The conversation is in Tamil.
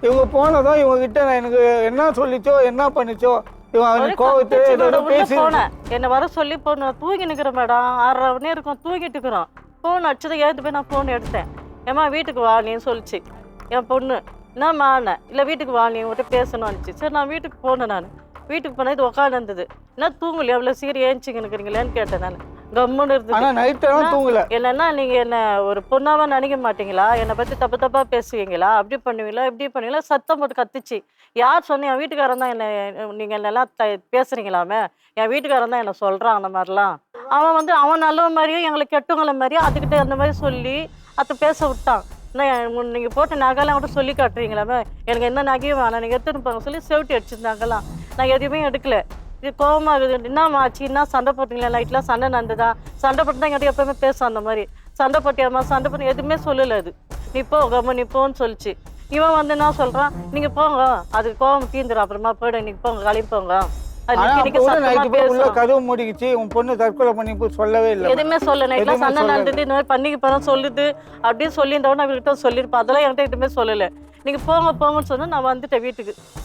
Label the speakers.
Speaker 1: இவங்க போனதும் இவங்க கிட்ட நான் எனக்கு என்ன சொல்லிச்சோ என்ன பண்ணிச்சோ இவன் கோவத்தை ஏதோ பேசி
Speaker 2: போனேன். என்னை வர சொல்லி போனேன். தூங்கி நிற்கிறேன் மேடம். 6:30 மணி இருக்கும், தூங்கிட்டு இருக்கிறோம். ஃபோன் அடிச்சதை ஏற்று போய் நான் ஃபோன் எடுத்தேன். ஏம்மா வீட்டுக்கு வா நீன்னு சொல்லிச்சு என் பொண்ணு. என்னம்மா இல்லை வீட்டுக்கு வா நீ உங்கள்கிட்ட பேசணும்னு வந்துச்சு. சரி நான் வீட்டுக்கு போனேன். நான் வீட்டுக்கு போனேன். இது உட்காந்து இருந்தது. என்ன தூங்கலையா எவ்வளோ சீரியஸ் ஏஞ்சிங்கன்னுக்கிறீங்களேன்னு கேட்டேன். நான் கம்முன்னு இருந்தது.
Speaker 1: தூங்கல
Speaker 2: இல்லைன்னா நீங்கள் என்ன ஒரு பொண்ணாவா நினைக்க மாட்டீங்களா? என்னை பற்றி தப்பா பேசுவீங்களா? அப்படி பண்ணுவீங்களா இப்படி பண்ணுவீங்களா? சத்தம் போட்டு கத்துச்சு. யார் சொன்னேன்? என் வீட்டுக்காரன் தான் என்னை நீங்கள் என்னெல்லாம் பேசுறீங்களாமே. என் வீட்டுக்காரன் தான் என்னை சொல்கிறான் அந்த மாதிரிலாம். அவன் அவன் நல்ல மாதிரியும் எங்களை கெட்டவங்கள மாதிரியும் அதுக்கிட்ட அந்த மாதிரி சொல்லி அதை பேச விட்டான். நீங்கள் போட்ட நகைலாம் கூட சொல்லி காட்டுறீங்களாமே. எனக்கு எந்த நகையும் வேணாம், நீங்கள் எடுத்துன்னு போங்க சொல்லி செவிட்டி அடிச்சிருந்தாங்கலாம். நான் எதுவுமே எடுக்கல. இது கோவமாகுது. என்னம்மா ஆச்சு? என்ன சண்டை போட்டிங்களா? நைட்லாம் சண்டை நடந்ததா? சண்டை போட்டு தான் என்கிட்ட எப்பவுமே பேசும் அந்த மாதிரி. சண்டை போட்டியாம்மா சண்டை போட்டு எதுவுமே சொல்லலை. அது நீ போ கம்ம நீ போன்னு சொல்லிச்சு. இவன் என்ன சொல்கிறான்? நீங்கள் போங்க, அதுக்கு கோவம் தீந்துடும், அப்புறமா போய்டு, இன்னைக்கு போங்க கிளம்பி போங்க.
Speaker 1: கதவு மூடிக்கிச்சு. உன் பொண்ணு தற்கொலை பண்ணி சொல்லவே இல்லை.
Speaker 2: எதுவுமே சொல்ல. நைட்லாம் சண்டை நடந்தது, இந்த மாதிரி பண்ணிக்கு போகிறோம் சொல்லுது அப்படின்னு சொல்லியிருந்தவொன்னு அவர்கிட்ட சொல்லியிருப்பேன். அதெல்லாம் என்கிட்ட எதுவுமே சொல்லலை. நீங்கள் போங்கன்னு சொன்னால் நான் வந்துட்டேன் வீட்டுக்கு.